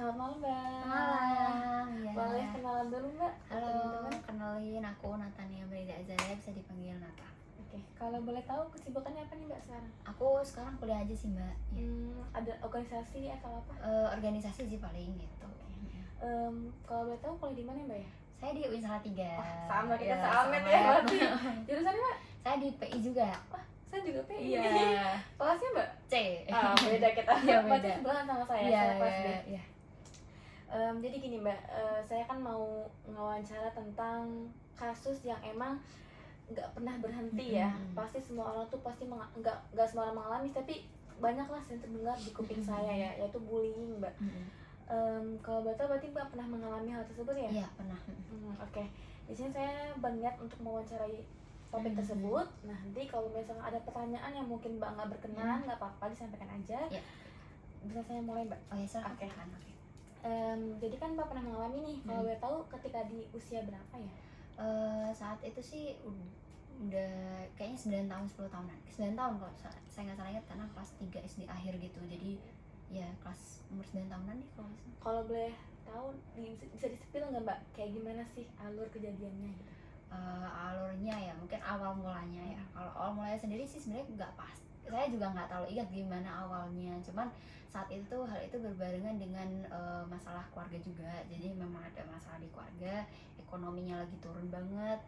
Selamat malam, Mbak. Malam, ya. Boleh kenalan dulu, Mbak? Halo, Teman-teman. kenalin aku Natania Merida Azalia, bisa dipanggil Nata. Oke, kalau boleh tahu kesibukannya apa nih, Mbak, sekarang? Aku sekarang kuliah aja sih, Mbak. Ya. Ada organisasi atau apa? Organisasi sih paling gitu. Kalau boleh tahu kuliah di mana, Mbak ya? Saya di UIN Salatiga. Sama kita Ya, seamet sama. ya, berarti. Jurusannya, Mbak? Saya di PI juga. Wah, saya juga PI. Iya. Kelasnya, Mbak? C. Beda kita. Iya, Berarti beda. sebelahan sama saya. Iya, Saya kelas B. iya. Jadi gini, Mbak, saya kan mau ngewawancara tentang kasus yang emang nggak pernah berhenti ya. Pasti semua orang tuh pasti nggak semua orang mengalami, tapi banyaklah yang terdengar di kuping saya ya, yaitu bullying, Mbak. Kalau betul berarti Mbak pernah mengalami hal tersebut ya? Iya, pernah. Oke. Di sini saya berniat untuk mewawancarai topik tersebut. Nah, nanti kalau misalnya ada pertanyaan yang mungkin Mbak nggak berkenan, nggak apa-apa, disampaikan aja. Iya. Bisa saya mulai, Mbak? Oh ya, silakan. Oke. Oke. Jadi kan Mbak pernah mengalami nih, kalau boleh tahu ketika di usia berapa ya? Saat itu sih udah kayaknya 9 tahun 10 tahunan 9 tahun kalau saya nggak salah ingat, karena kelas 3 SD akhir gitu, jadi ya kelas umur 9 tahunan nih kalau nggak salah. Kalau boleh tahu bisa di-spill nggak, Mbak, kayak gimana sih alur kejadiannya gitu? Alurnya ya mungkin awal mulanya ya, kalau awal mulanya sendiri sih sebenarnya nggak pas, saya juga nggak terlalu ingat gimana awalnya, cuman saat itu hal itu berbarengan dengan masalah keluarga juga, jadi memang ada masalah di keluarga, ekonominya lagi turun banget,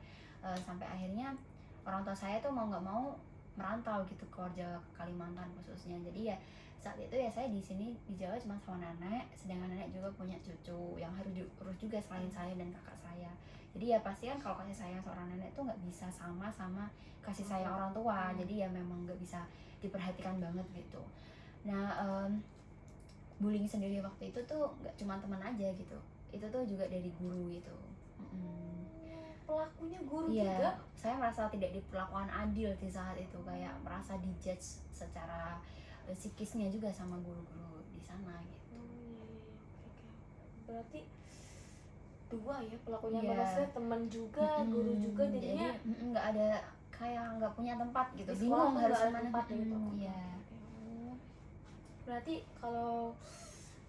sampai akhirnya orang tua saya tuh mau nggak mau merantau gitu keluar Jawa, ke Kalimantan khususnya. Jadi ya saat itu ya saya di sini di Jawa cuma sama nenek, sedangkan nenek juga punya cucu yang harus diurus juga selain saya dan kakak saya. Jadi ya pasti kan kalau kasih sayang seorang nenek tuh nggak bisa sama kasih sayang orang tua, jadi ya memang nggak bisa diperhatikan banget gitu. Nah, bullying sendiri waktu itu tuh nggak cuma teman aja gitu, itu tuh juga dari guru gitu. Pelakunya guru Iya, juga? saya merasa tidak diperlakukan adil di saat itu, kayak merasa dijudge secara psikisnya juga sama guru-guru di sana gitu. Oke. Berarti dua ya pelakunya, Iya. maksudnya teman juga, guru juga, jadinya jadi nggak ada, kayak nggak punya tempat gitu, di bingung sekolah harus nggak ada kemana. tempat gitu. Iya. Berarti kalau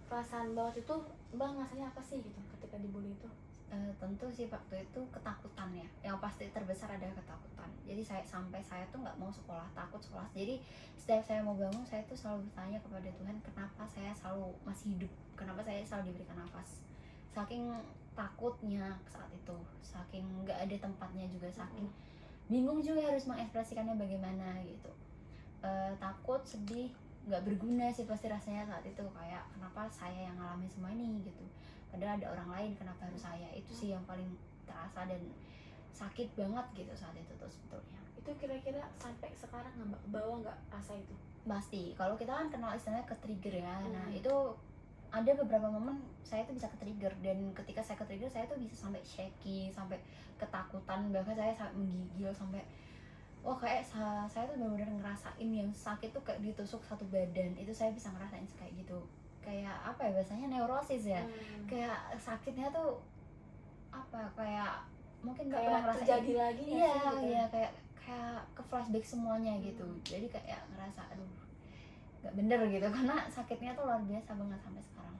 perasaan banget itu Mbak ngasihnya apa sih gitu ketika dibully itu? Tentu sih waktu itu ketakutan ya, yang pasti terbesar adalah ketakutan. Jadi saya tuh nggak mau sekolah, takut sekolah. Jadi setiap saya mau bangun, saya tuh selalu bertanya kepada Tuhan, kenapa saya selalu masih hidup, kenapa saya selalu diberikan nafas. Saking takutnya saat itu, saking nggak ada tempatnya juga, saking bingung juga harus mengekspresikannya bagaimana gitu. Takut, sedih, nggak berguna sih pasti rasanya saat itu, kayak kenapa saya yang ngalamin semua ini gitu, padahal ada orang lain, kenapa harus saya. Itu sih yang paling terasa dan sakit banget gitu saat itu tuh sebetulnya. Itu kira-kira sampai sekarang nggak, Mbak, bawa nggak rasa itu? Pasti, kalau kita kan kenal istilahnya ke-trigger ya. Nah itu ada beberapa momen saya tuh bisa ke-trigger, dan ketika saya ke-trigger saya tuh bisa sampai shaky, sampai ketakutan, bahkan saya sampai menggigil, sampai kayak saya tuh benar-benar ngerasain yang sakit tuh kayak ditusuk satu badan. Itu saya bisa ngerasain kayak gitu, kayak apa ya bahasanya, neurosis ya. Kayak sakitnya tuh apa, kayak mungkin nggak pernah ngerasain terjadi lagi nggak iya sih gitu? Iya, kayak ke flashback semuanya gitu. Jadi kayak ngerasa aduh nggak bener gitu, karena sakitnya tuh luar biasa banget sampai sekarang.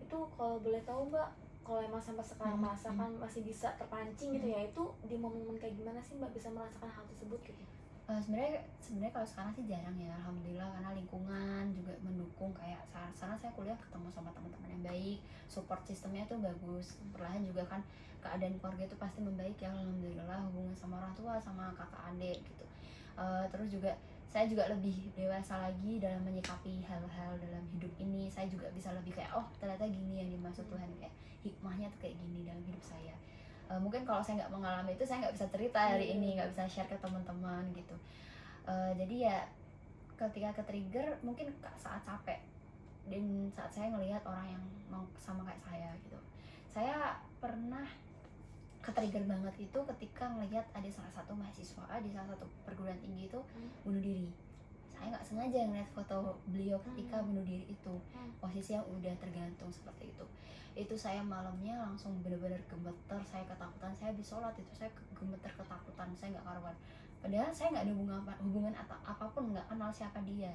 Itu kalau boleh tahu, Mbak, kalau emang sampai sekarang merasakan masih bisa terpancing gitu ya, itu di momen-momen kayak gimana sih Mbak bisa merasakan hal tersebut gitu? Sebenarnya kalau sekarang sih jarang ya, alhamdulillah, karena lingkungan juga mendukung. Kayak sana saya kuliah ketemu sama teman-teman yang baik, support sistemnya tuh bagus. Perlahan juga kan keadaan keluarga itu pasti membaik ya, alhamdulillah, hubungan sama orang tua, sama kakak adik gitu. Terus juga saya juga lebih dewasa lagi dalam menyikapi hal-hal dalam hidup ini. Saya juga bisa lebih kayak ternyata gini yang dimaksud Tuhan, kayak hikmahnya tuh kayak gini dalam hidup saya. Mungkin kalau saya nggak mengalami itu, saya nggak bisa cerita hari ini, nggak bisa share ke teman-teman gitu. Jadi ya ketika ke-trigger mungkin saat capek, dan saat saya ngelihat orang yang sama kayak saya gitu. Saya pernah ke-trigger banget itu ketika ngelihat ada salah satu mahasiswa di salah satu perguruan tinggi itu bunuh diri. Saya nggak sengaja ngeliat foto beliau ketika bunuh diri itu, posisi yang udah tergantung seperti itu. Itu saya malamnya langsung benar-benar gemeter, saya ketakutan, saya habis sholat itu saya gemeter ketakutan, saya nggak karuan. Padahal saya nggak ada hubungan atau apapun, nggak kenal siapa dia,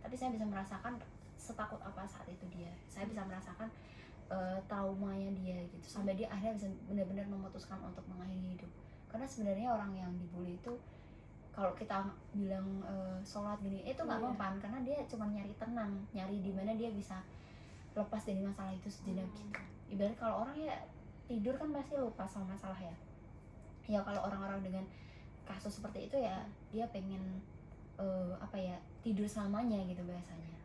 tapi saya bisa merasakan setakut apa saat itu dia. Saya bisa merasakan traumanya dia gitu, sampai dia akhirnya bisa benar-benar memutuskan untuk mengakhiri hidup. Karena sebenarnya orang yang dibully itu, kalau kita bilang sholat gini itu nggak mempan, karena dia cuma nyari tenang, nyari di mana dia bisa lepas dari masalah itu sejenak gitu. Ibarat kalau orang ya tidur kan pasti lupa sama masalah ya. Ya kalau orang-orang dengan kasus seperti itu ya dia pengen apa ya, tidur selamanya gitu biasanya.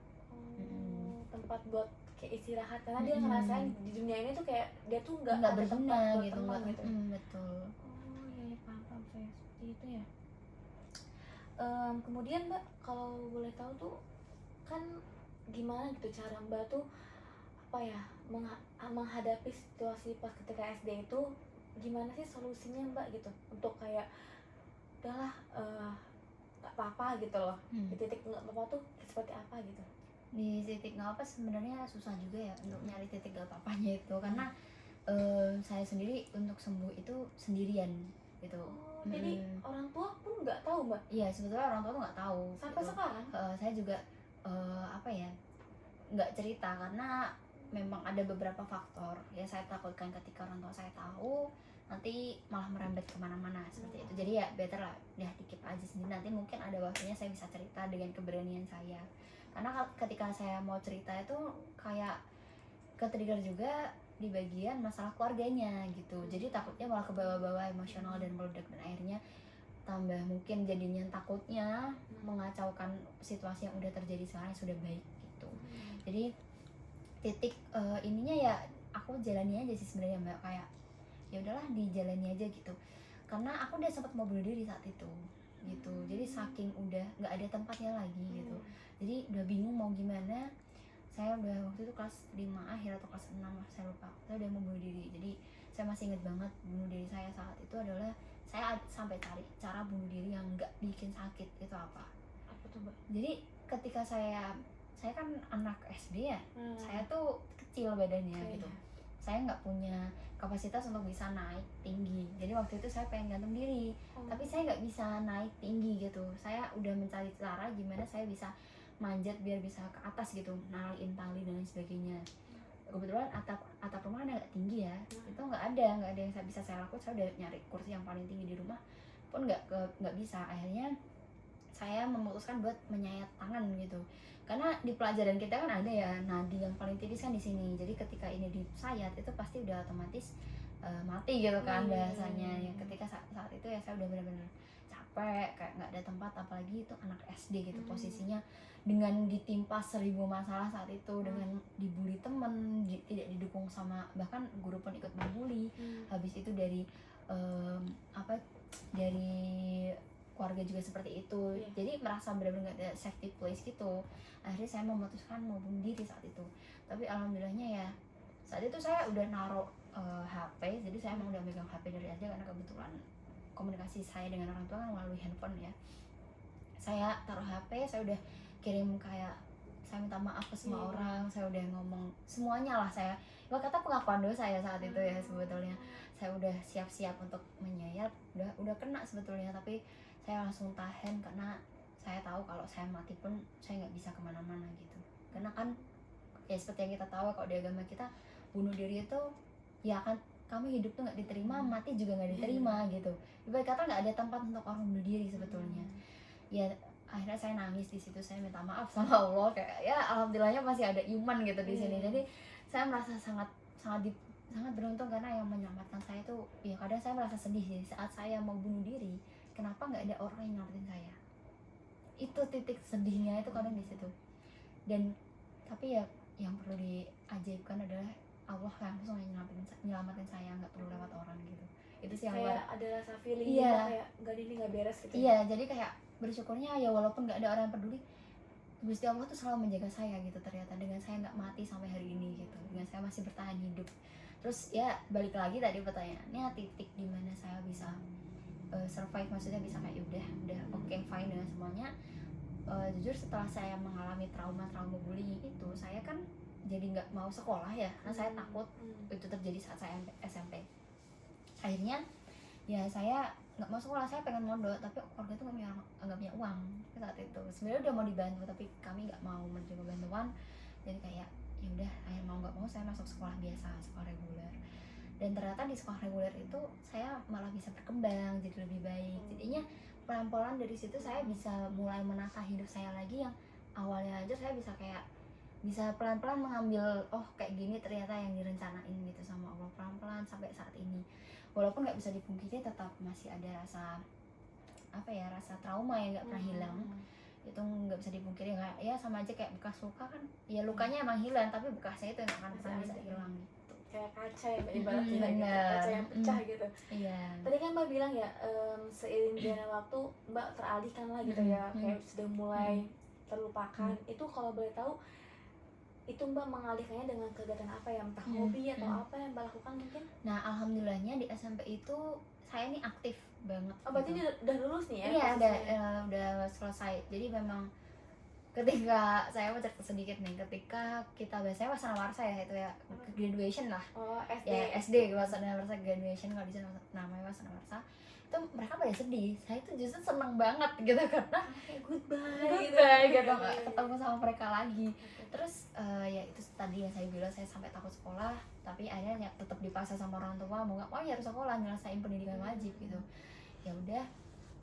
Tempat buat kayak istirahat, karena dia ngerasain di dunia ini tuh kayak dia tuh nggak ada berguna tempat buat gitu, tenang gitu. Betul. Oh iya, paham saya seperti itu ya. Kemudian Mbak, kalau boleh tahu tuh kan gimana gitu cara Mbak tuh apa ya menghadapi situasi pas ketika SD itu, gimana sih solusinya Mbak gitu untuk kayak udahlah nggak apa-apa gitu loh, di titik nggak apa-apa tuh seperti apa gitu? Di titik nggak apa sebenarnya susah juga ya untuk nyari titik nggak apa-apanya itu, karena saya sendiri untuk sembuh itu sendirian gitu. Jadi orang tua pun nggak tahu Mbak? Iya, sebetulnya orang tua tuh nggak tahu sampai gitu. Sekarang saya juga apa ya, nggak cerita karena memang ada beberapa faktor yang saya takutkan ketika orang tua saya tahu nanti malah merembet kemana-mana seperti itu. Jadi ya better lah ya dikip aja sendiri, nanti mungkin ada waktunya saya bisa cerita dengan keberanian saya. Karena ketika saya mau cerita itu kayak ke-trigger juga di bagian masalah keluarganya gitu, jadi takutnya malah ke bawah-bawah emosional dan meledak, dan akhirnya tambah mungkin jadinya takutnya mengacaukan situasi yang udah terjadi sekarang yang sudah baik gitu. Jadi titik ininya ya aku jalani aja sih sebenarnya Mbak, kayak ya udahlah dijalani aja gitu, karena aku udah sempat mau bunuh diri saat itu gitu. Jadi saking udah nggak ada tempatnya lagi gitu, jadi udah bingung mau gimana. Saya udah waktu itu kelas 5 akhir atau kelas 6 saya lupa, saya udah mau bunuh diri. Jadi saya masih ingat banget bunuh diri saya saat itu adalah saya sampai cari cara bunuh diri yang nggak bikin sakit. Itu apa tuh Mbak? Jadi ketika saya kan anak SD ya, saya tuh kecil badannya gitu, saya nggak punya kapasitas untuk bisa naik tinggi. Jadi waktu itu saya pengen gantung diri, tapi saya nggak bisa naik tinggi gitu. Saya udah mencari cara gimana saya bisa manjat biar bisa ke atas gitu, naliin tali dan lain sebagainya. Kebetulan atap rumah kan agak tinggi ya, itu nggak ada yang bisa saya lakukan. Saya udah nyari kursi yang paling tinggi di rumah pun nggak bisa. Akhirnya saya memutuskan buat menyayat tangan gitu, karena di pelajaran kita kan ada ya nadi yang paling tipis kan di sini. Jadi ketika ini disayat itu pasti udah otomatis mati gitu kan bahasanya. Ya ketika saat itu ya saya udah benar-benar capek, kayak nggak ada tempat, apalagi itu anak SD gitu posisinya, dengan ditimpa 1000 masalah saat itu, dengan dibully temen, tidak didukung sama bahkan guru pun ikut membuli. Habis itu dari dari keluarga juga seperti itu, jadi merasa benar-benar gak ada safety place gitu. Akhirnya saya memutuskan mau bunuh diri saat itu. Tapi alhamdulillahnya ya saat itu saya udah naruh HP, jadi saya emang udah megang HP dari aja, karena kebetulan komunikasi saya dengan orang tua kan melalui handphone ya. Saya taruh HP, saya udah kirim kayak saya minta maaf ke semua orang, saya udah ngomong semuanya lah. Saya kata pengakuan dosa ya saat itu ya. Sebetulnya saya udah siap-siap untuk menyayat, udah kena sebetulnya, tapi saya langsung tahan karena saya tahu kalau saya mati pun saya nggak bisa kemana-mana gitu. Karena kan ya seperti yang kita tahu kalau di agama kita, bunuh diri itu ya kan kamu hidup tuh nggak diterima, mati juga nggak diterima gitu. Ibarat kata nggak ada tempat untuk orang bunuh diri sebetulnya. Ya akhirnya saya nangis di situ, saya minta maaf sama Allah, kayak ya alhamdulillahnya masih ada iman gitu di sini. Jadi saya merasa sangat beruntung, karena yang menyelamatkan saya itu ya kadang saya merasa sedih sih saat saya mau bunuh diri, kenapa nggak ada orang yang nyelamatin saya. Itu titik sedihnya itu kadang di situ. Dan tapi ya yang perlu diajaibkan adalah Allah langsung yang nyelamatin saya, nggak perlu lewat orang gitu. Itu sih yang kayak ada rasa feeling kayak nggak beres gitu. Iya, jadi kayak bersyukurnya ya walaupun nggak ada orang yang peduli, Gusti Allah tuh selalu menjaga saya gitu. Ternyata dengan saya nggak mati sampai hari ini gitu, dengan saya masih bertahan hidup. Terus ya balik lagi tadi pertanyaannya, titik dimana saya bisa survive, maksudnya bisa kayak udah okay, fine dengan semuanya. Jujur setelah saya mengalami trauma bullying itu, saya kan jadi nggak mau sekolah ya, karena saya takut itu terjadi saat saya SMP. Akhirnya ya saya nggak mau sekolah, saya pengen mondok, tapi keluarga tuh nggak punya uang saat itu. Sebenarnya udah mau dibantu, tapi kami nggak mau menerima bantuan. Jadi kayak ya udah, akhirnya mau nggak mau saya masuk sekolah biasa, sekolah reguler. Dan ternyata di sekolah reguler itu saya malah bisa berkembang jadi lebih baik. Jadinya pelan-pelan dari situ saya bisa mulai menata hidup saya lagi, yang awalnya aja saya bisa kayak bisa pelan-pelan mengambil, oh kayak gini ternyata yang direncanain gitu sama Allah, pelan-pelan sampai saat ini. Walaupun nggak bisa dipungkiri tetap masih ada rasa apa ya, rasa trauma yang nggak pernah hilang. Itu nggak bisa dipungkiri, kayak ya sama aja kayak bekas luka kan, ya lukanya emang hilang tapi bekasnya itu yang akan pernah bisa hilang gitu. Kayak kaca ya ibaratnya gitu, bener. kaca yang pecah gitu. Iya. Tadi kan Mbak bilang ya, seiring berjalannya waktu Mbak teralihkan lah gitu ya, kayak sudah mulai terlupakan. Itu kalau boleh tahu, itu Mbak mengalihkannya dengan kegiatan apa ya, entah hobi atau apa yang Mbak lakukan mungkin? Nah alhamdulillahnya di SMP itu saya ini aktif banget. Oh berarti gitu. udah lulus nih ya? Iya udah selesai. Jadi memang ketika saya mau cerita sedikit nih, ketika kita biasanya wasana warsa ya, itu ya graduation lah. Oh SD. Ya SD wasana warsa graduation, kalau di sana namanya wasana warsa. Itu mereka pada sedih, saya tuh justru seneng banget gitu karena goodbye gitu, nggak ketemu sama mereka lagi. Terus ya itu tadi yang saya bilang, saya sampai takut sekolah, tapi akhirnya tetap dipaksa sama orang tua, mau nggak mau ya harus sekolah, nyelesain pendidikan wajib gitu. Ya udah,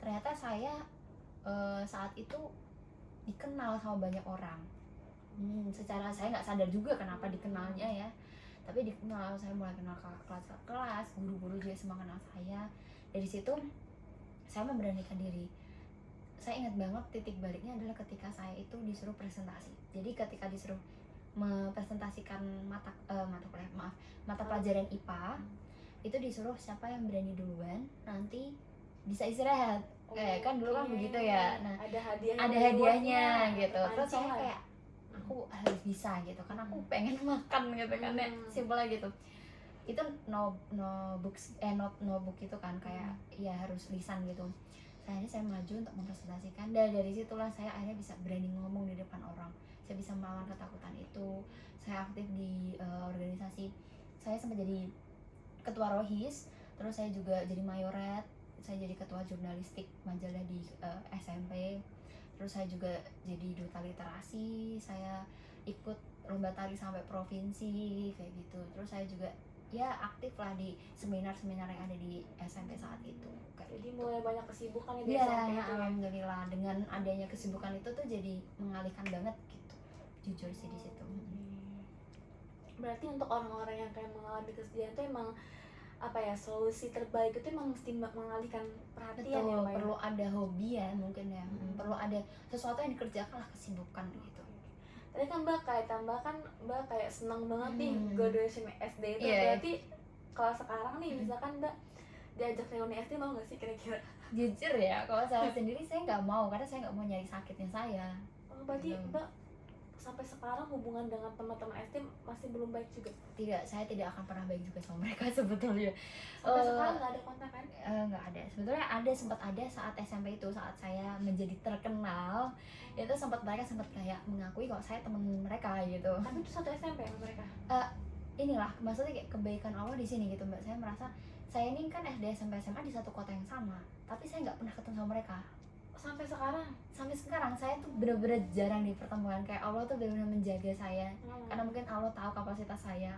ternyata saya saat itu dikenal sama banyak orang. Secara saya nggak sadar juga kenapa dikenalnya ya, tapi dikenal, saya mulai kenal kelas, guru-guru juga semua kenal saya. Dari situ saya memberanikan diri. Saya ingat banget titik baliknya adalah ketika saya itu disuruh presentasi. Jadi ketika disuruh mempresentasikan mata pelajaran IPA, itu disuruh siapa yang berani duluan nanti bisa istirahat. Kan dulu kan begitu ya. Nah, ada hadiahnya gitu. Terus saya kayak aku harus bisa gitu, karena aku pengen makan gitu kan ya, simpelnya gitu. Itu notebook itu kan kayak ya harus lisan gitu. Akhirnya saya maju untuk mempresentasikan, dan dari situlah saya akhirnya bisa berani ngomong di depan orang. Saya bisa melawan ketakutan itu. Saya aktif di organisasi. Saya sempat jadi ketua rohis, terus saya juga jadi mayoret, saya jadi ketua jurnalistik majalah di SMP. Terus saya juga jadi duta literasi, saya ikut lomba tari sampai provinsi kayak gitu. Terus saya juga ya aktif lah di seminar-seminar yang ada di SMP saat itu. Jadi mulai banyak kesibukan di SMP. Ya, alhamdulillah dengan adanya kesibukan itu tuh jadi mengalihkan banget gitu. Jujur sih di situ. Berarti untuk orang-orang yang kayak mengalami kesedihan itu emang apa ya, solusi terbaik itu emang mesti mengalihkan perhatian. Betul, ya Mbak, perlu ada hobi ya mungkin ya. Perlu ada sesuatu yang dikerjakan lah, kesibukan gitu. Tadi kan Mbak kayak senang banget nih graduation SD itu. Berarti kalau sekarang nih misalkan Mbak diajak reuni SD mau nggak sih kira-kira? Jujur ya, kalau saya sendiri saya nggak mau, karena saya nggak mau nyari sakitnya saya. Berarti Mbak sampai sekarang hubungan dengan teman-teman SD masih belum baik juga? Tidak, saya tidak akan pernah baik juga sama mereka sebetulnya. Sampai sekarang nggak ada kontak kan? Nggak ada. Sebetulnya sempat ada saat SMP itu, saat saya menjadi terkenal, itu mereka sempat kayak mengakui kalau saya teman mereka gitu. Tapi itu satu SMP sama mereka? Inilah maksudnya kayak kebaikan Allah di sini gitu Mbak. Saya merasa saya ini kan SD, SMP, SMA di satu kota yang sama, tapi saya nggak pernah ketemu sama mereka. Sampai sekarang saya tuh bener-bener jarang dipertemukan. Kayak Allah tuh bener-bener menjaga saya, karena mungkin Allah tahu kapasitas saya.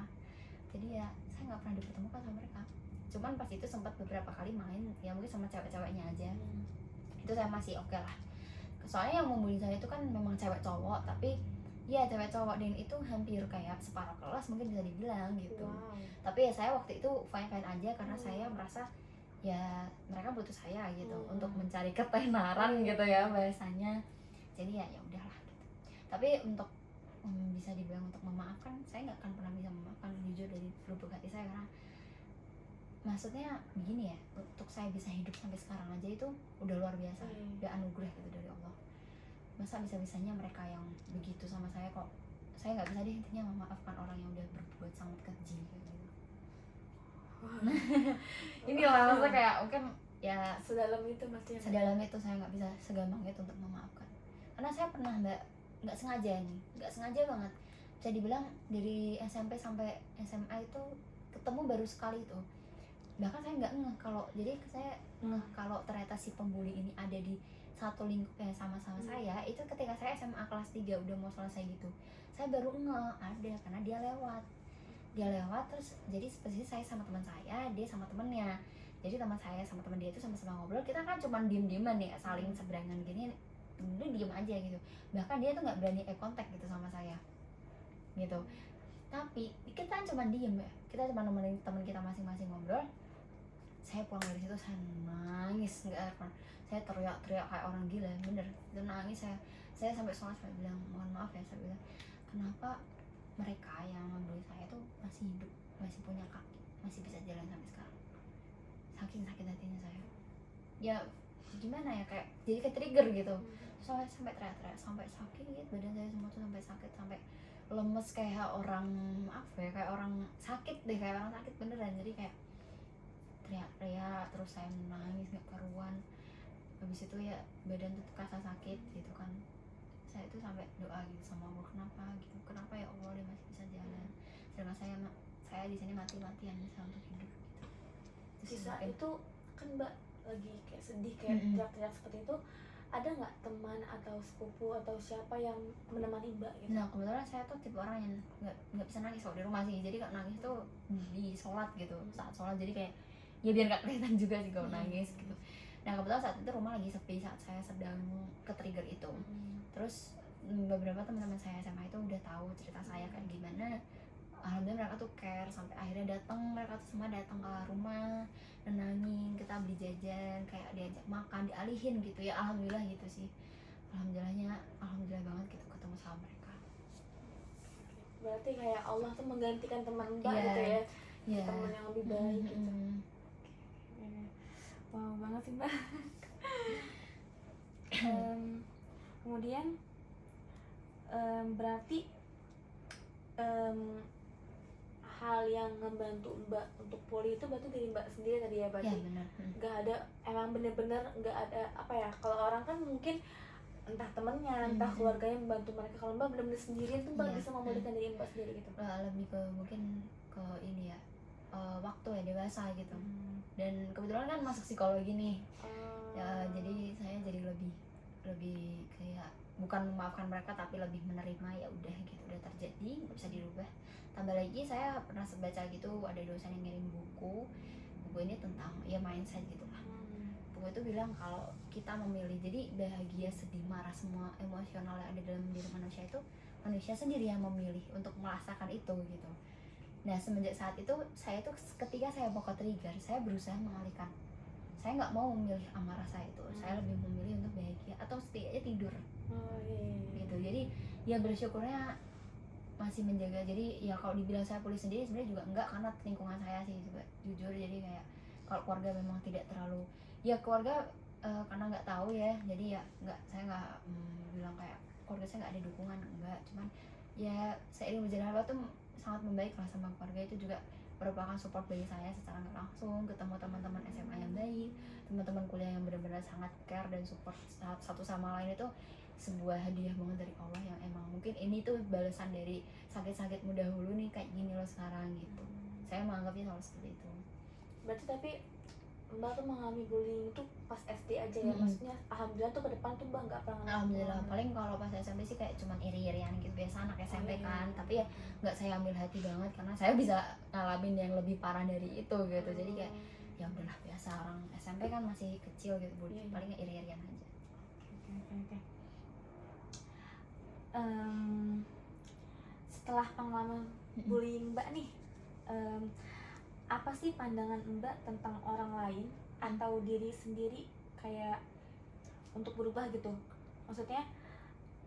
Jadi ya saya nggak pernah dipertemukan sama mereka. Cuman pas itu sempat beberapa kali main ya, mungkin sama cewek-ceweknya aja. Itu saya masih oke lah. Soalnya yang membuli saya itu kan memang cewek cowok, tapi ya cewek cowok dan itu hampir kayak separuh kelas mungkin bisa dibilang gitu. Tapi ya saya waktu itu fine aja, karena saya merasa ya mereka butuh saya gitu untuk mencari ketenaran gitu ya bahasanya. Jadi ya udahlah gitu. Tapi untuk bisa dibilang untuk memaafkan, saya nggak akan pernah bisa memaafkan jujur dari lubuk hati saya, karena maksudnya begini ya, untuk saya bisa hidup sampai sekarang aja itu udah luar biasa, udah anugerah gitu dari Allah. Masa bisa-bisanya mereka yang begitu sama saya, kok saya nggak bisa deh intinya memaafkan orang yang udah berbuat sangat keji gitu. Ini lah maksudnya kayak mungkin ya sedalam itu maksudnya. Sedalam itu saya nggak bisa segampang itu untuk memaafkan, karena saya pernah nggak sengaja banget. Bisa dibilang dari SMP sampai SMA itu ketemu baru sekali tuh. Bahkan saya nggak ngeh kalau, jadi saya ngeh kalau ternyata si pembuli ini ada di satu lingkup yang sama-sama saya itu ketika saya SMA kelas 3 udah mau selesai gitu, saya baru ada karena dia lewat terus jadi posisi saya sama teman saya, dia sama temennya. Jadi teman saya sama teman dia itu sama-sama ngobrol, kita kan cuma diem-dieman ya, saling seberangan gini, itu diem aja gitu. Bahkan dia tuh nggak berani eye contact gitu sama saya gitu. Tapi kita kan cuma diem ya, kita cuma nemenin teman kita masing-masing ngobrol. Saya pulang dari situ saya nangis, saya teriak-teriak kayak orang gila, bener itu nangis. Saya sampai sholat saya bilang mohon maaf ya, saya bilang kenapa mereka yang membeli saya tuh masih hidup, masih punya kaki, masih bisa jalan sampai sekarang. Saking sakit hatinya saya ya, gimana ya, kayak jadi ke trigger gitu. Soalnya sampai teriak-teriak, sampai sakit, badan saya semua tuh sampai sakit, sampai lemes kayak orang apa ya, kayak orang sakit deh, kayak orang sakit beneran. Jadi kayak teriak-teriak terus saya nangis nggak karuan. Habis itu ya badan tuh kerasa sakit gitu kan. Saya itu sampai doa gitu sama Allah, kenapa ya Allah dia masih bisa jalan, sedangkan saya di sini mati-matian bisa untuk hidup gitu. Di saat itu kan Mbak lagi kayak sedih, kayak teriak-teriak seperti itu, ada nggak teman atau sepupu atau siapa yang menemani Mbak gitu? Nah kebetulan saya tuh tipe orang yang nggak bisa nangis kalau di rumah sih. Jadi kalau nangis tuh di sholat gitu, saat sholat. Jadi kayak ya biar nggak kelihatan juga sih kalau nangis gitu. Nah kebetulan saat itu rumah lagi sepi saat saya sedang ke trigger itu. Terus beberapa teman-teman saya SMA itu udah tahu cerita saya kayak gimana. Alhamdulillah mereka tuh care, sampai akhirnya mereka tuh semua datang ke rumah, nenangin, kita beli jajan, kayak diajak makan, dialihin gitu ya. Alhamdulillah gitu sih, alhamdulillah banget gitu ketemu sama mereka. Berarti kayak Allah tuh menggantikan teman Mbak gitu ya, teman yang lebih baik gitu. Wow banget sih Mbak. Kemudian berarti hal yang membantu Mbak untuk pulih itu berarti dari Mbak sendiri tadi ya, berarti benar. Nggak ada, emang bener-bener nggak ada apa ya, kalau orang kan mungkin entah temennya entah keluarganya membantu mereka, kalau Mbak bener-bener sendirian tuh Mbak bisa memulihkan diri Mbak sendiri gitu. Lebih ke mungkin ke ini ya, waktu ya, dewasa gitu. Dan kebetulan kan masuk psikologi nih, ya jadi saya jadi lebih kayak bukan memaafkan mereka tapi lebih menerima, ya udah gitu, udah terjadi nggak bisa dirubah. Tambah lagi saya pernah baca gitu, ada dosen yang ngirim buku ini tentang ya mindset gitu lah. Buku itu bilang kalau kita memilih, jadi bahagia, sedih, marah, semua emosional yang ada dalam diri manusia itu manusia sendiri yang memilih untuk merasakan itu gitu. Nah semenjak saat itu saya tuh ketika saya mau ke trigger, saya berusaha mengalihkan. Saya nggak mau memilih amarah saya itu, saya lebih memilih untuk bahagia atau setidaknya tidur. Gitu. Jadi ya bersyukurnya masih menjaga. Jadi ya kalau dibilang saya pulih sendiri sebenarnya juga enggak, karena lingkungan saya sih juga jujur. Jadi kayak kalau keluarga memang tidak terlalu, ya keluarga karena nggak tahu ya, jadi ya nggak, saya nggak bilang kayak keluarga saya nggak ada dukungan, enggak. Cuman ya seiring berjalan waktu tuh sangat membaik lah sama keluarga. Itu juga merupakan support bagi saya secara nggak langsung. Ketemu teman-teman SMA yang baik, teman-teman kuliah yang benar-benar sangat care dan support satu sama lain, itu sebuah hadiah banget dari Allah yang emang mungkin ini tuh balasan dari sakit-sakitmu dahulu nih, kayak gini loh sekarang gitu. Saya menganggapnya selalu seperti itu. Berarti tapi Mbak tuh mengalami bullying itu pas SD aja ya, maksudnya alhamdulillah tuh ke depan tuh Mbak nggak pernah. Alhamdulillah, paling kalau pas SMP sih kayak cuman iri-irian gitu, biasa anak SMP kan. Tapi ya nggak saya ambil hati banget karena saya bisa ngalamin yang lebih parah dari itu gitu. Jadi kayak ya udahlah, biasa, orang SMP kan masih kecil gitu, paling iri-irian aja. Oke. Setelah pengalaman bullying Mbak nih, apa sih pandangan Mbak tentang orang lain atau diri sendiri kayak untuk berubah gitu? Maksudnya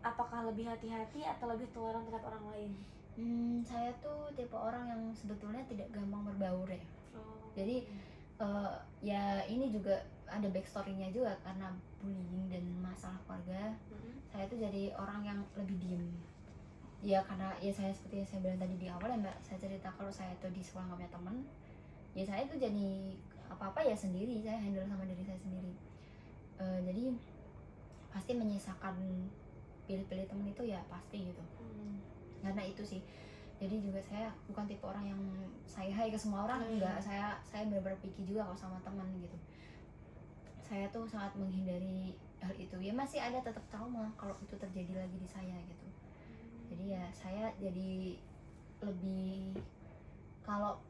apakah lebih hati-hati atau lebih toleran terhadap orang lain? Saya tuh tipe orang yang sebetulnya tidak gampang berbaur ya. Jadi ya ini juga ada backstory-nya juga, karena bullying dan masalah keluarga. Saya tuh jadi orang yang lebih diem. Ya karena ya saya seperti yang saya bilang tadi di awal ya Mbak, saya cerita kalau saya tuh di sekolah nggak punya teman. Ya saya tuh jadi apa-apa ya sendiri, saya handle sama diri saya sendiri. Jadi pasti menyisakan pilih-pilih teman itu ya pasti gitu. Karena itu sih. Jadi juga saya bukan tipe orang yang saya hai ke semua orang, enggak. Saya benar-benar picky juga kalau sama teman gitu. Saya tuh sangat menghindari hal itu. Ya masih ada tetap trauma kalau itu terjadi lagi di saya gitu. Jadi ya saya jadi lebih, kalau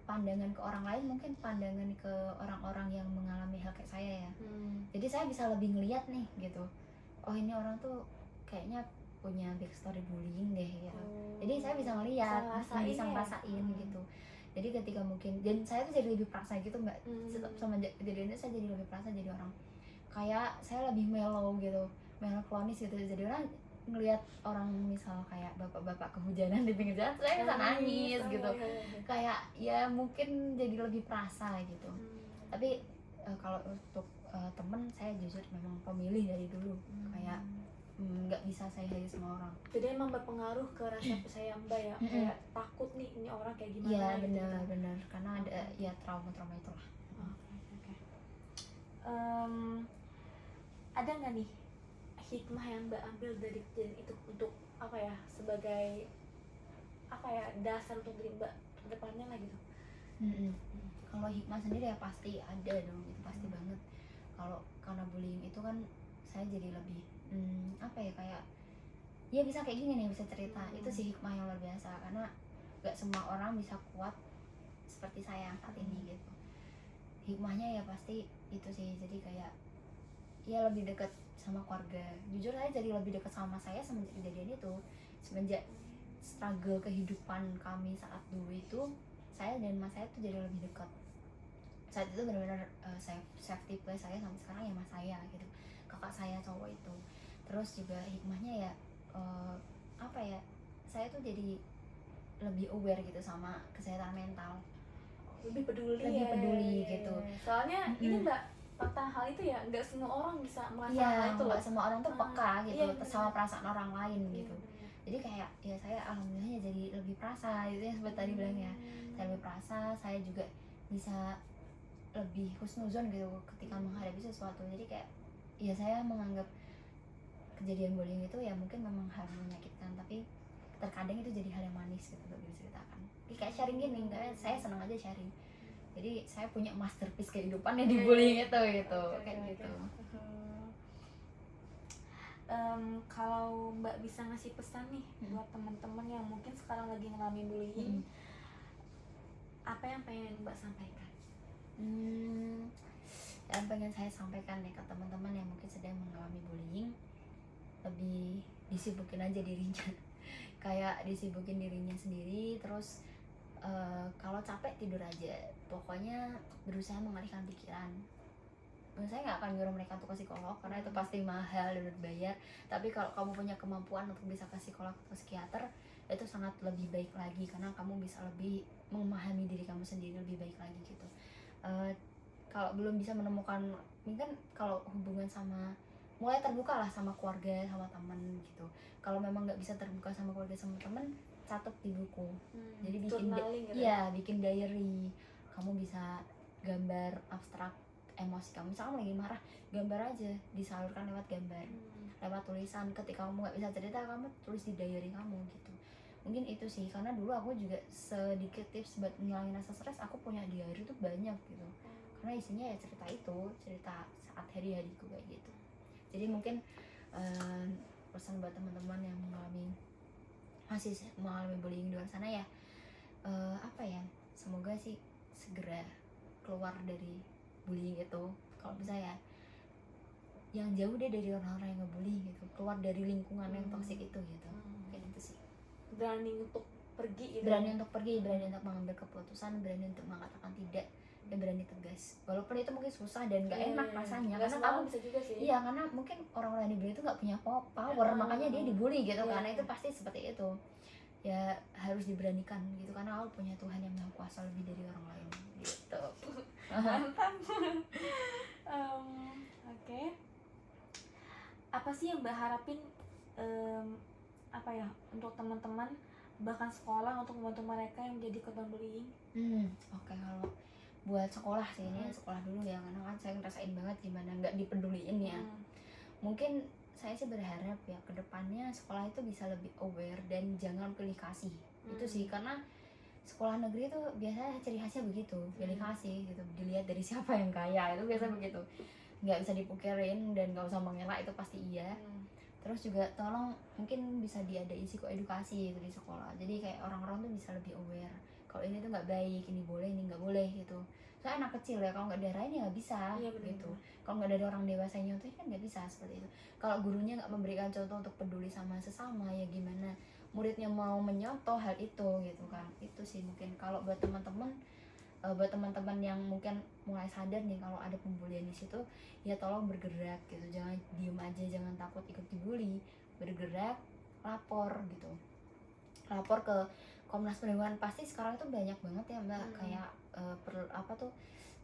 pandangan ke orang lain mungkin pandangan ke orang-orang yang mengalami hal kayak saya ya. Jadi saya bisa lebih ngeliat nih gitu, oh ini orang tuh kayaknya punya backstory bullying deh gitu. Jadi saya bisa ngeliat, bisa ngerasain gitu. Jadi ketika mungkin, dan saya tuh jadi lebih perasa gitu mbak. Semenjak kejadian itu saya jadi lebih perasa, jadi orang kayak saya lebih mellow gitu, melankolis gitu. Jadi orang ngelihat orang misal kayak bapak-bapak kehujanan di pinggir jalan, saya bisa nangis gitu. Kayak ya mungkin jadi lebih perasa gitu. Tapi kalau untuk temen, saya jujur memang pemilih dari dulu, kayak nggak bisa saya hadir sama orang. Jadi emang berpengaruh ke rasa percaya mbak ya, kayak takut nih ini orang kayak gimana. Iya gitu. benar karena ada ya trauma-trauma itulah. Okay. Ada nggak nih hikmah yang mbak ambil dari kejadian itu untuk apa ya, sebagai apa ya, dasar untuk diri mbak ke depannya lah gitu? Kalau hikmah sendiri ya pasti ada dong, itu pasti banget. Kalau karena bullying itu kan saya jadi lebih apa ya, kayak ya bisa kayak gini nih, bisa cerita. Itu sih hikmah yang luar biasa, karena gak semua orang bisa kuat seperti saya saat ini gitu. Hikmahnya ya pasti itu sih, jadi kayak ya lebih dekat sama keluarga. Jujur saya jadi lebih dekat sama saya semenjak kejadian itu, semenjak struggle kehidupan kami saat dulu itu, saya dan mas saya tuh jadi lebih dekat. Saat itu benar-benar safety place saya sampai sekarang ya mas saya gitu, kakak saya cowok itu. Terus juga hikmahnya ya apa ya, saya tuh jadi lebih aware gitu sama kesehatan mental, lebih peduli gitu. Soalnya ini mbak, fakta hal itu ya nggak semua orang bisa merasakan hal itu loh. Nggak semua orang tuh peka gitu sama bener. perasaan orang lain gitu. Jadi kayak ya saya alhamdulillah jadi lebih perasa gitu ya, seperti tadi bilang ya, saya lebih perasa, saya juga bisa lebih husnuzon gitu ketika menghadapi sesuatu. Jadi kayak ya saya menganggap kejadian bullying itu ya mungkin memang hal menyakitkan, tapi terkadang itu jadi hal yang manis gitu untuk diceritakan. Jadi kayak sharing gini, saya senang aja sharing. Jadi saya punya masterpiece kehidupan yang di bullying itu gitu, kayak gitu. Kalau mbak bisa ngasih pesan nih buat teman-teman yang mungkin sekarang lagi ngalamin bullying, apa yang pengen mbak sampaikan? Yang pengen saya sampaikan nih ke teman-teman yang mungkin sedang mengalami bullying, lebih disibukin aja dirinya. Kayak disibukin dirinya sendiri, terus kalau capek tidur aja, pokoknya berusaha mengalihkan pikiran. Saya nggak akan nyuruh mereka untuk ke psikolog karena itu pasti mahal dan berbayar. Tapi kalau kamu punya kemampuan untuk bisa ke psikolog atau psikiater, itu sangat lebih baik lagi, karena kamu bisa lebih memahami diri kamu sendiri lebih baik lagi gitu. Kalau belum bisa menemukan, mungkin kalau hubungan sama, mulai terbuka lah sama keluarga, sama teman gitu. Kalau memang nggak bisa terbuka sama keluarga sama teman, catat di buku. Jadi bikin diary. Kamu bisa gambar abstrak emosi kamu, misalkan lagi marah, gambar aja, disalurkan lewat gambar, lewat tulisan. Ketika kamu nggak bisa cerita, kamu tulis di diary kamu gitu. Mungkin itu sih, karena dulu aku juga sedikit tips buat ngilangin rasa stres, aku punya diary tuh banyak gitu, karena isinya ya cerita itu, cerita saat hari-hariku kayak gitu. Jadi mungkin pesan buat teman-teman yang masih mengalami bullying di luar sana ya, apa ya, semoga sih segera keluar dari bullying itu. Kalau bisa ya yang jauh deh dari orang-orang yang ngebully gitu, keluar dari lingkungan yang toksik itu gitu. Kayak gitu sih. Berani untuk pergi gitu. Berani untuk mengambil keputusan, berani untuk mengatakan tidak, dan berani tegas. Walaupun itu mungkin susah dan gak enak rasanya, karena kamu bisa juga sih. Iya, karena mungkin orang-orang yang dibully itu gak punya power, makanya dia dibully gitu, karena itu pasti seperti itu. Ya harus diberanikan gitu, karena aku punya Tuhan yang Maha Kuasa lebih dari orang lain gitu. Mantap. Oke. Apa sih yang mbak harapin apa ya untuk teman-teman, bahkan sekolah, untuk membantu mereka yang menjadi korban bullying? Oke, kalau buat sekolah sih, ini sekolah dulu ya, karena kan saya ngerasain banget gimana nggak dipeduliin ya. Mungkin saya sih berharap ya kedepannya sekolah itu bisa lebih aware dan jangan pilih kasih. Itu sih, karena sekolah negeri itu biasanya ciri khasnya begitu, pilih kasih gitu, dilihat dari siapa yang kaya, itu biasa begitu. nggak bisa dipungkirin dan nggak usah mengelak, itu pasti iya. Terus juga tolong mungkin bisa diadain psikoedukasi gitu di sekolah, jadi kayak orang-orang tuh bisa lebih aware kalau ini tuh nggak baik, ini boleh, ini nggak boleh gitu. Soalnya anak kecil ya, kalau nggak diarahin ya nggak bisa. Iya, bener. Gitu. Kalau nggak ada orang dewasa yang nyontohin kan nggak bisa seperti itu. Kalau gurunya nggak memberikan contoh untuk peduli sama sesama, ya gimana muridnya mau menyontoh hal itu gitu kan. Itu sih mungkin kalau buat teman-teman yang mungkin mulai sadar nih kalau ada pembulian di situ, ya tolong bergerak gitu, jangan diem aja, jangan takut ikut dibully, bergerak, lapor gitu, lapor ke Komnas Perempuan. Pasti sekarang itu banyak banget ya mbak, kayak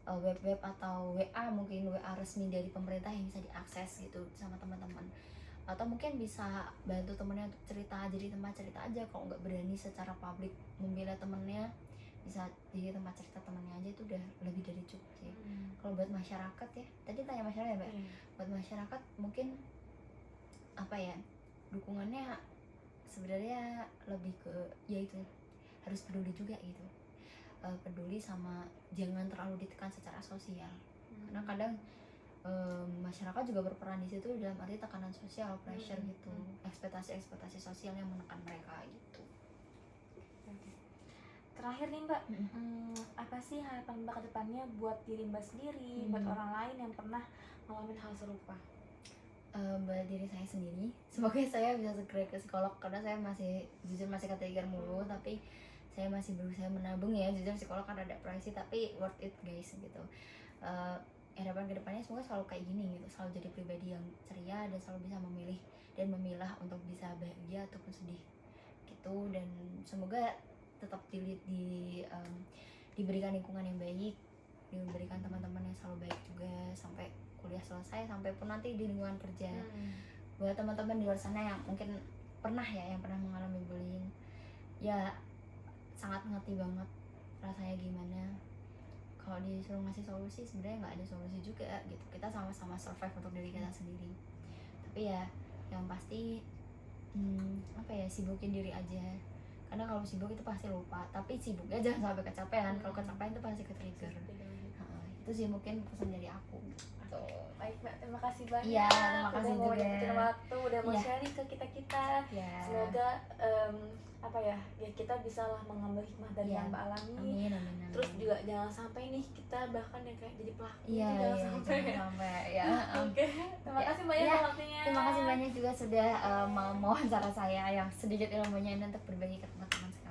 web-web atau WA, mungkin WA resmi dari pemerintah yang bisa diakses gitu sama teman-teman, atau mungkin bisa bantu temennya untuk cerita, jadi tempat cerita aja. Kalau nggak berani secara publik membela temennya, bisa di tempat cerita temannya aja, itu udah lebih dari cukup sih. Kalau buat masyarakat ya, tadi tanya masyarakat ya mbak, buat masyarakat mungkin apa ya, dukungannya sebenarnya lebih ke yaitu harus peduli juga gitu, peduli sama jangan terlalu ditekan secara sosial, karena kadang masyarakat juga berperan di situ dalam arti tekanan sosial, pressure gitu, ekspektasi sosial yang menekan mereka gitu. Terakhir nih mbak, apa sih harapan mbak ke depannya buat diri mbak sendiri, buat orang lain yang pernah ngalamin hal serupa? Buat diri saya sendiri, semoga saya bisa segera ke psikolog, karena saya jujur masih ketrigger mulu, tapi saya masih berusaha menabung ya. Jujur psikolog kan ada pricey tapi worth it guys gitu. Harapan kedepannya semoga selalu kayak gini gitu, selalu jadi pribadi yang ceria dan selalu bisa memilih dan memilah untuk bisa bahagia ataupun sedih gitu. Dan semoga tetap diberikan lingkungan yang baik, diberikan teman-teman yang selalu baik juga sampai kuliah selesai, sampai pun nanti di lingkungan kerja. Buat teman-teman di luar sana yang mungkin pernah mengalami bullying, ya sangat ngerti banget rasanya gimana. Kalau disuruh ngasih solusi, sebenarnya nggak ada solusi juga gitu, kita sama-sama survive untuk diri kita sendiri. Tapi ya yang pasti sibukin diri aja, karena kalau sibuk itu pasti lupa, tapi sibuknya jangan sampai kecapean. Kalau kecapean itu pasti ke-trigger. Itu sih mungkin pesan dari aku gitu. Baik mbak, terima kasih banyak. Iya, terima kasih udah mau juga. nyempetin waktu, udah mau Iya. sharing ke kita. Semoga kita bisa lah mengambil hikmah dari yang mbak alami. Amin. Terus juga jangan sampai nih kita bahkan yang kayak jadi pelaku, jangan sampai ya. Oke, terima kasih banyak waktunya. Terima kasih banyak juga sudah mau wawancara saya yang sedikit ilmunya ini untuk berbagi ke teman-teman sekalian.